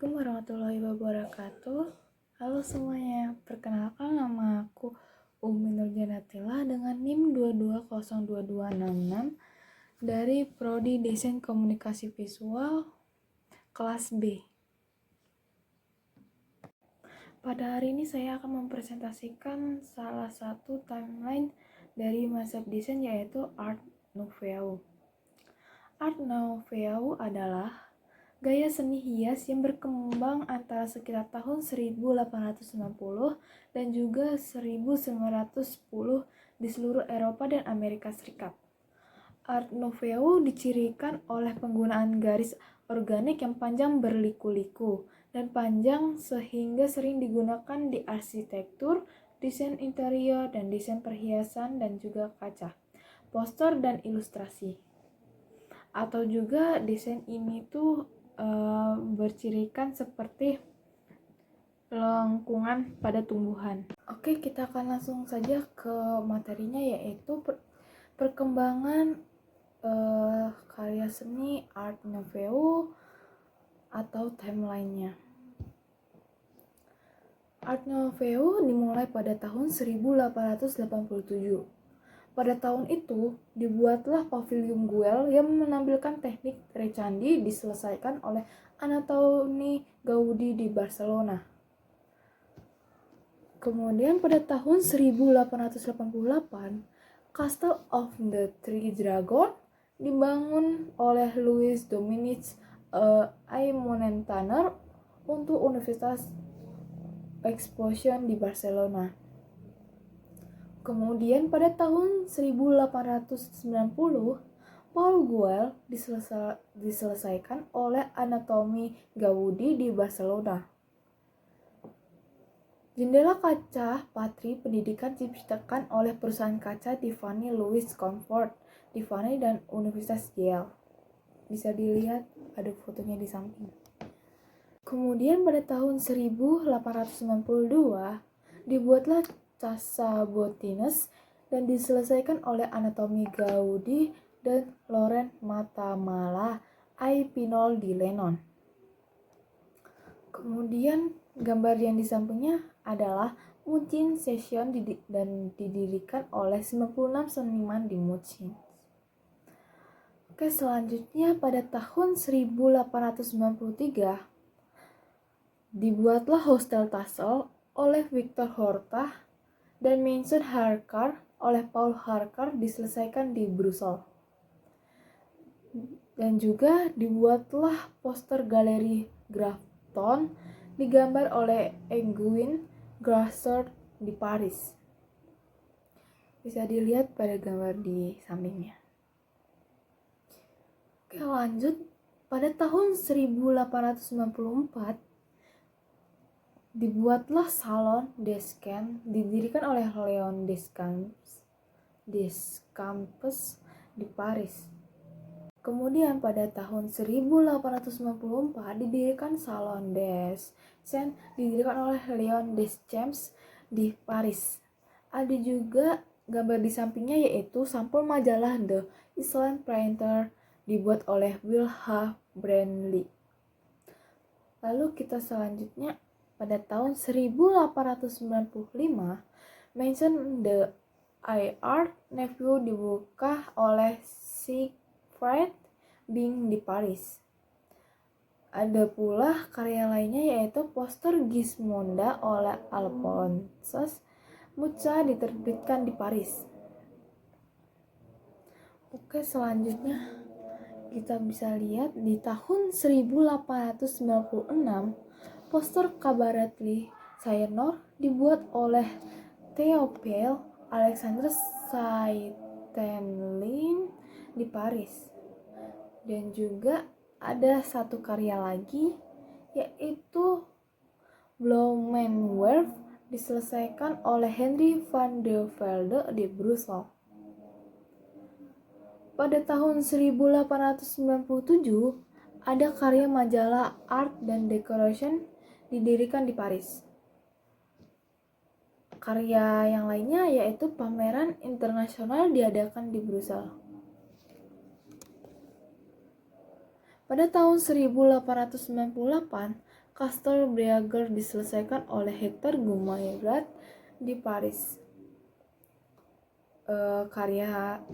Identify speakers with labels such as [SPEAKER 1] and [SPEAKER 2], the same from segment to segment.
[SPEAKER 1] Assalamualaikum warahmatullahi wabarakatuh. Halo semuanya, perkenalkan nama aku Umi Nurjanatila dengan NIM 22022266 dari Prodi Desain Komunikasi Visual kelas B. Pada hari ini saya akan mempresentasikan salah satu timeline dari mazhab desain yaitu Art Nouveau. Art Nouveau adalah gaya seni hias yang berkembang antara sekitar tahun 1890 dan juga 1910 di seluruh Eropa dan Amerika Serikat. Art Nouveau dicirikan oleh penggunaan garis organik yang panjang berliku-liku dan panjang sehingga sering digunakan di arsitektur, desain interior, dan desain perhiasan dan juga kaca, poster, dan ilustrasi. Atau juga desain ini tuh bercirikan seperti lengkungan pada tumbuhan. Oke, kita akan langsung saja ke materinya, yaitu perkembangan karya seni Art Nouveau atau timelinenya. Art Nouveau dimulai pada tahun 1887. Pada tahun itu, dibuatlah Pavilion Güell yang menampilkan teknik recandi diselesaikan oleh Antoni Gaudi di Barcelona. Kemudian pada tahun 1888, Castle of the Three Dragons dibangun oleh Louis Dominic Aymon-Tanner untuk Universitas Exposition di Barcelona. Kemudian pada tahun 1890, Paul Güell diselesaikan oleh Antoni Gaudi di Barcelona. Jendela kaca Patri Pendidikan diciptakan oleh perusahaan kaca Tiffany Louis Comfort, Tiffany dan Universitas Yale. Bisa dilihat ada fotonya di samping. Kemudian pada tahun 1892 dibuatlah Casa Botines dan diselesaikan oleh Antoni Gaudi dan Laurent Matamala ai Pinol di Lenon. Kemudian gambar yang di sampingnya adalah Muncin Session dan didirikan oleh 96 seniman di Muncin. Oke, selanjutnya pada tahun 1893 dibuatlah Hostel Tassel oleh Victor Horta dan Mansion Harkar oleh Paul Harkar diselesaikan di Brussels. Dan juga dibuatlah poster galeri Grafton digambar oleh Engguin Grassert di Paris. Bisa dilihat pada gambar di sampingnya. Oke, lanjut. Pada tahun 1894 dibuatlah Salon Descamps didirikan oleh Leon Descamps di Paris. Kemudian pada tahun 1894 didirikan Salon Descamps didirikan oleh Leon Descamps di Paris. Ada juga gambar di sampingnya yaitu sampul majalah The Island Printer dibuat oleh Wilhelm Brandly. Lalu kita selanjutnya pada tahun 1895, Mansion de Art Nouveau dibuka oleh Siegfried Bing di Paris. Ada pula karya lainnya yaitu poster Gismonda oleh Alphonse Mucha diterbitkan di Paris. Oke, selanjutnya kita bisa lihat di tahun 1896 poster Cabaret Sayonor dibuat oleh Théophile Alexandre Saint-Lin di Paris. Dan juga ada satu karya lagi yaitu Blumenwerf diselesaikan oleh Henry van de Velde di Brussels. Pada tahun 1897 ada karya majalah Art dan Decoration didirikan di Paris. Karya yang lainnya yaitu pameran internasional diadakan di Brussels. Pada tahun 1898, Castle Briager diselesaikan oleh Hector Guimaraes di Paris. Karya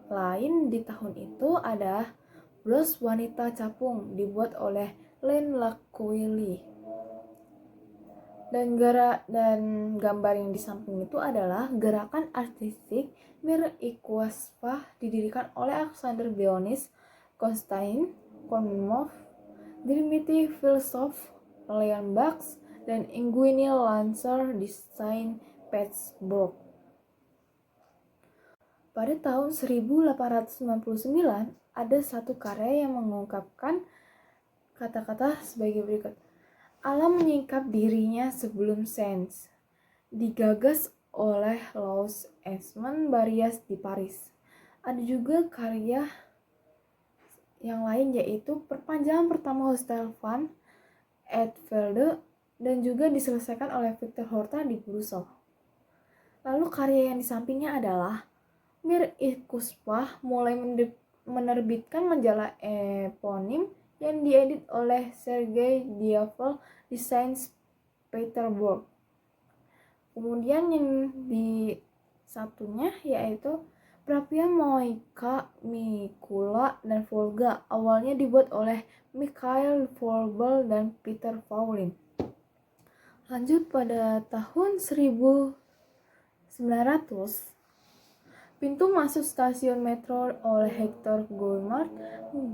[SPEAKER 1] lain di tahun itu ada Bros Wanita Capung dibuat oleh Len Lacoili. Dan gambar yang di samping itu adalah gerakan artistik Mir Iquaspa didirikan oleh Alexander Dionis Konstantin Konmov, Dimitri Filsov, Leon Bax, dan Inguini Lancer di Saint Petersburg. Pada tahun 1899, ada satu karya yang mengungkapkan kata-kata sebagai berikut. Alam menyingkap dirinya sebelum sains. Digagas oleh Louis Esmond Barrias di Paris. Ada juga karya yang lain yaitu perpanjangan pertama Hostel van et Velde dan juga diselesaikan oleh Victor Horta di Brussels. Lalu karya yang di sampingnya adalah Mir Iquaspa mulai menerbitkan majalah eponim yang diedit oleh Sergei Diavel di Saint Petersburg. Kemudian yang di satunya yaitu Perapian Moika, Mikula, dan Volga awalnya dibuat oleh Mikhail Forbel dan Peter Paulin. Lanjut pada tahun 1900, pintu masuk stasiun metro oleh Hector Guimard,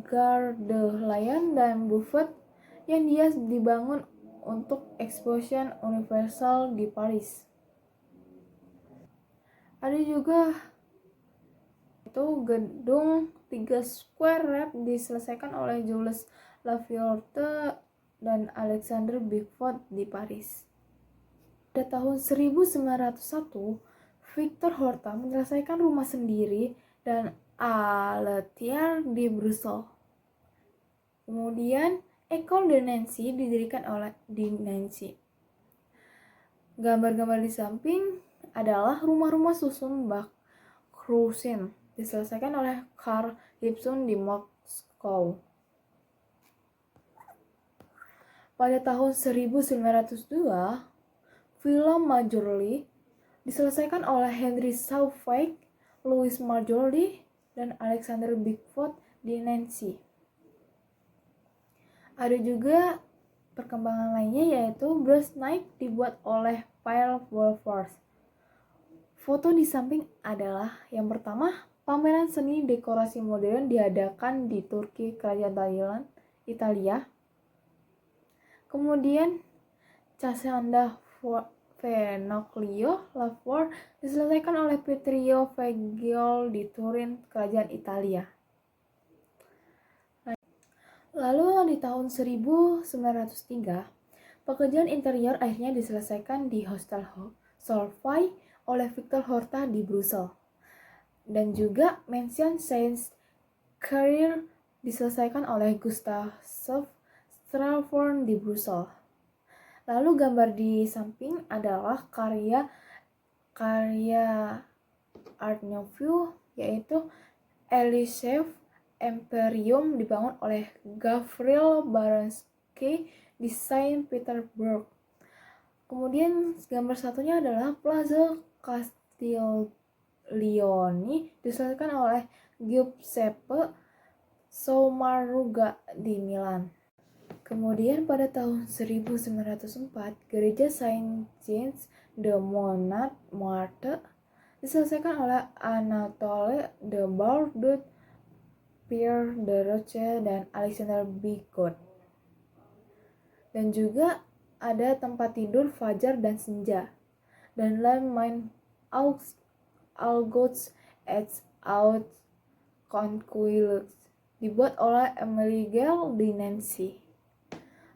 [SPEAKER 1] Gare de Lyon, dan Buffet yang dia dibangun untuk Exposition Universal di Paris. Ada juga itu gedung 3 Square Rap diselesaikan oleh Jules Lafitte dan Alexander Bigford di Paris. Pada tahun 1901, Victor Horta menyelesaikan rumah sendiri dan Aletier di Brussels. Kemudian École de Nancy didirikan oleh Nancy. Gambar-gambar di samping adalah rumah-rumah susun bak Krusin diselesaikan oleh Carl Gibson di Moskow. Pada tahun 1902, Villa Majorly diselesaikan oleh Henry Sauvage, Louis Majorly, dan Alexander Bigford di Nancy. Ada juga perkembangan lainnya yaitu Brush Knife dibuat oleh Pierre Wolfers. Foto di samping adalah yang pertama, pameran seni dekorasi modern diadakan di Turki, Kerajaan Thailand, Italia. Kemudian Casanda Fenoglio Lavour diselesaikan oleh Pietro Fagioli di Turin, Kerajaan Italia. Lalu di tahun 1903, pekerjaan interior akhirnya diselesaikan di Hostel Solvay oleh Victor Horta di Brussels. Dan juga Mansion Saint-Cyr diselesaikan oleh Gustave Strafford di Brussels. Lalu gambar di samping adalah karya Art Nouveau yaitu Elysée Imperium dibangun oleh Gavril Baranski di Saint Petersburg. Kemudian gambar satunya adalah Plaza Castiglioni diselesaikan oleh Giuseppe Sommaruga di Milan. Kemudian pada tahun 1904, gereja Saint Jean de Montmartre diselesaikan oleh Anatole de Bordeaux, Pierre de Roche, dan Alexander Bigot. Dan juga ada tempat tidur Fajar dan Senja, dan Le Main aux et aux Conquilles dibuat oleh Emile di Nancy.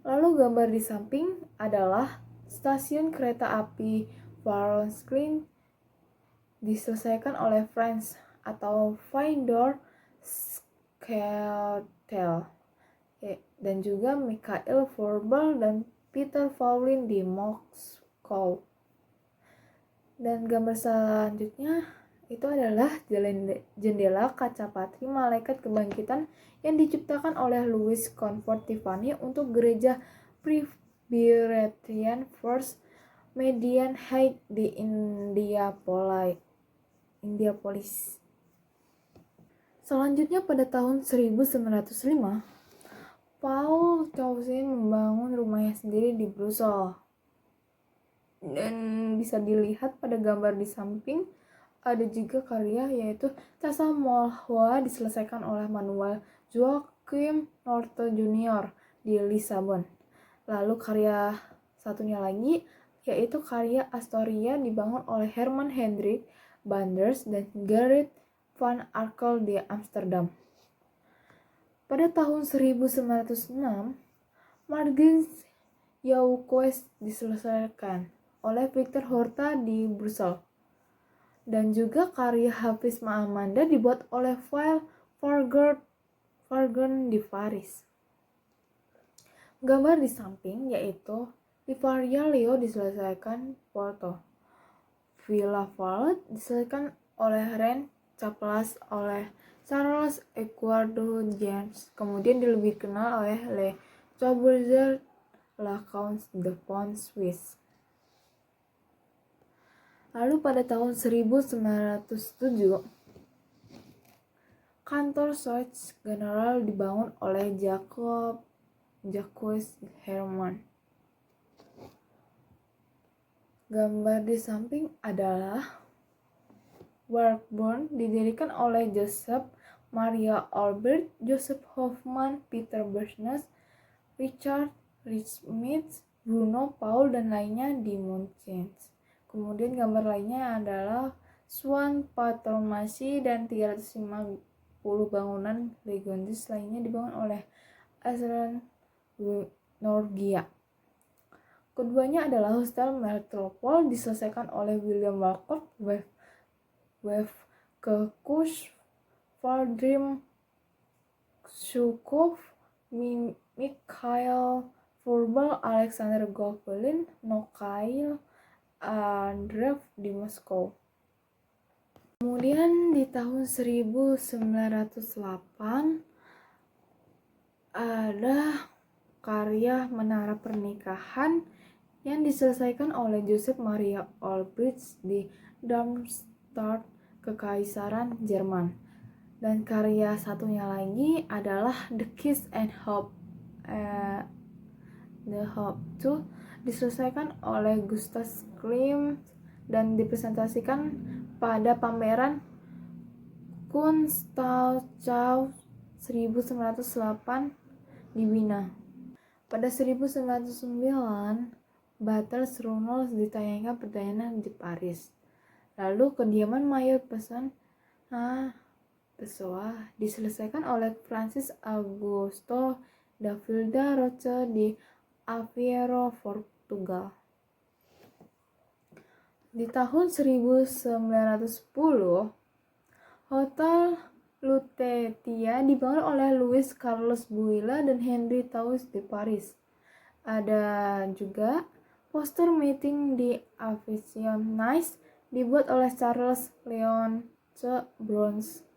[SPEAKER 1] Lalu gambar di samping adalah stasiun kereta api Varennes diselesaikan oleh Franz atau Fyodor Schaetel dan juga Mikhail Forbel dan Peter Paulin di Moskow. Dan gambar selanjutnya itu adalah jendela kaca patri Malaikat Kebangkitan yang diciptakan oleh Louis Comfort Tiffany untuk gereja Presbyterian First Median Height di Indianapolis. Selanjutnya pada tahun 1905, Paul Chaucer membangun rumahnya sendiri di Brussels. Dan bisa dilihat pada gambar di samping, ada juga karya yaitu Casa Molhoa diselesaikan oleh Manuel Joaquim Norte Jr. di Lisabon. Lalu karya satunya lagi yaitu karya Astoria dibangun oleh Herman Hendrik Banders dan Gerrit van Arkel di Amsterdam. Pada tahun 1906, Margins Yauquest diselesaikan oleh Victor Horta di Brussels. Dan juga karya Hafiz Ma'amanda dibuat oleh Fargon di Paris. Gambar di samping yaitu Livaria Leo diselesaikan Porto. Villa Violet diselesaikan oleh Ren Caplas oleh Charles Eduardo James, kemudian lebih dikenal oleh Le Corbusier La Count de Pont Suisse. Lalu pada tahun 1907, kantor Societe Generale dibangun oleh Jacques Herman. Gambar di samping adalah Warburg didirikan oleh Joseph Maria Albert, Joseph Hoffman, Peter Bergnes, Richard Smith, Bruno Paul, dan lainnya di Munchen. Kemudian gambar lainnya adalah Swan Patronasi dan 350 bangunan legendis lainnya dibangun oleh Azran Norgia. Keduanya adalah Hostel Metropole diselesaikan oleh William Walcott, Kekush, Vladimir Zhukov, Mikhail Furbal, Alexander Gobelin, Mikhail Andreev di Moskow. Kemudian di tahun 1908 ada karya Menara Pernikahan yang diselesaikan oleh Joseph Maria Albrecht di Darmstadt, Kekaisaran Jerman. Dan karya satunya lagi adalah The Kiss and Hope diselesaikan oleh Gustav Klimt dan dipresentasikan pada pameran Kunsthaus 1908 di Wina. Pada 1909, Battles Runnels ditayangkan perdana di Paris. Lalu Kediaman Mayor Pessoa diselesaikan oleh Francis Augusto da Vila Rocha di Aveiro, Portugal. Di tahun 1910, Hotel Lutetia dibangun oleh Louis Carlos Buila dan Henri Tous di Paris. Ada juga poster meeting di Aviation Nice dibuat oleh Charles Leon Bronze.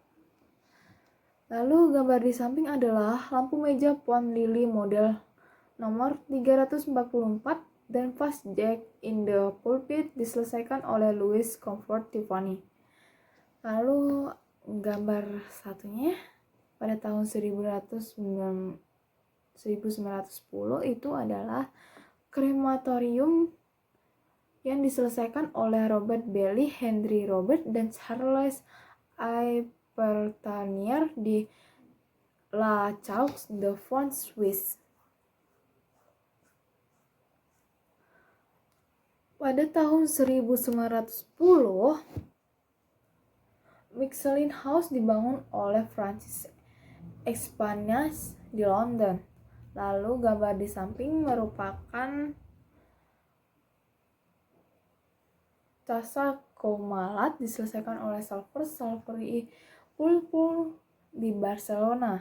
[SPEAKER 1] Lalu gambar di samping adalah lampu meja Pont Lily model nomor 344 dan Fast Jack in the Pulpit diselesaikan oleh Louis Comfort Tiffany. Lalu gambar satunya pada tahun 1910 itu adalah krematorium yang diselesaikan oleh Robert Bailey, Henry Robert, dan Charles Pertanier di La Chaux de Fonds, Swiss. Pada tahun 1910, Michelin House dibangun oleh Francis Expanias di London. Lalu gambar di samping merupakan Casa Coumalat diselesaikan oleh Salveri Pulpul di Barcelona.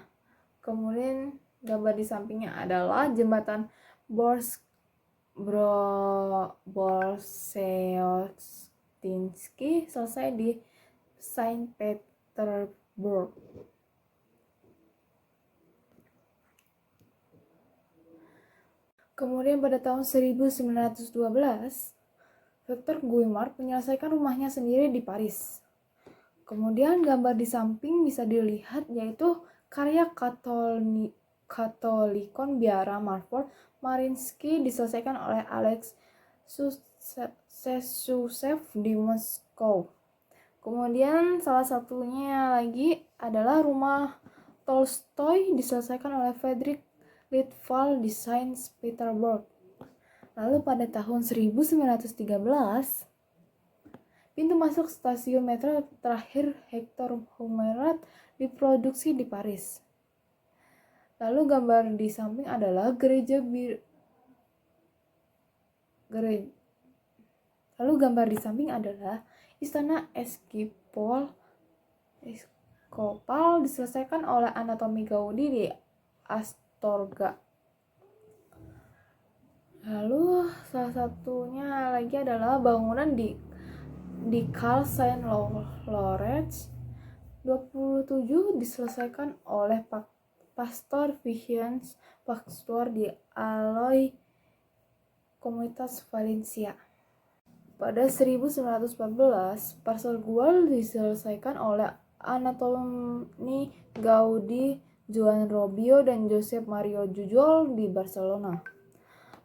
[SPEAKER 1] Kemudian gambar di sampingnya adalah jembatan Bolsheotinski selesai di Saint Petersburg. Kemudian pada tahun 1912, Victor Guimard menyelesaikan rumahnya sendiri di Paris. Kemudian gambar di samping bisa dilihat yaitu karya Katolikon biara marble Mariinsky diselesaikan oleh Alex Sesusev di Moskow. Kemudian salah satunya lagi adalah rumah Tolstoy diselesaikan oleh Friedrich Litval di Saint Petersburg. Lalu pada tahun 1913, pintu masuk stasiun metro terakhir Hector Humerat diproduksi di Paris. Lalu gambar di samping adalah Istana Episcopal diselesaikan oleh Antonio Gaudi di Astorga. Lalu salah satunya lagi adalah bangunan di Carl Saint Lawrence 27 diselesaikan oleh Pastor Vicens Pastor di Alloy Komunitas Valencia. Pada 1914, Parcel Gual diselesaikan oleh Antoni Gaudi, Joan Robio, dan Josep Mario Jujol di Barcelona.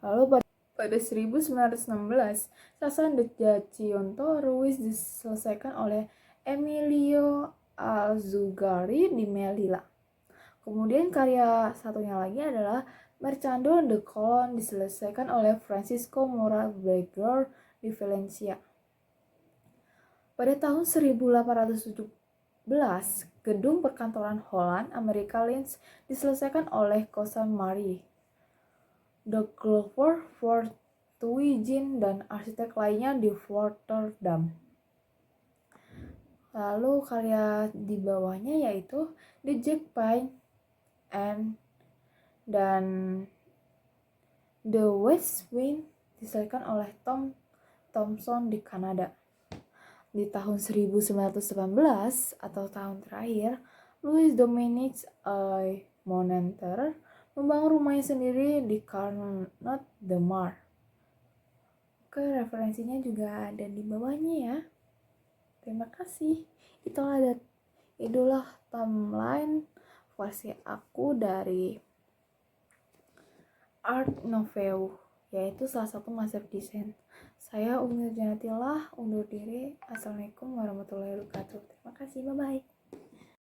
[SPEAKER 1] Lalu pada 1916, Sasan de Giacinto Ruiz diselesaikan oleh Emilio Azugari di Melilla. Kemudian karya satunya lagi adalah Mercado de Colón diselesaikan oleh Francisco Mora Berger di Valencia. Pada tahun 1817, gedung perkantoran Holland Amerika Linz diselesaikan oleh Kosan Marie de Glover, Fortuyn, dan arsitek lainnya di Rotterdam. Lalu karya di bawahnya yaitu The Jack Pine dan The West Wing diselesaikan oleh Tom Thomson di Kanada. Di tahun 1918 atau tahun terakhir, Louis Dominique Monenter membangun rumahnya sendiri di Carnot de Mar. Oke, referensinya juga ada di bawahnya ya. Terima kasih. Itulah timeline versi aku dari Art Nouveau, yaitu salah satu master desain. Saya Umi Janatillah undur diri. Assalamualaikum warahmatullahi wabarakatuh. Terima kasih. Bye-bye.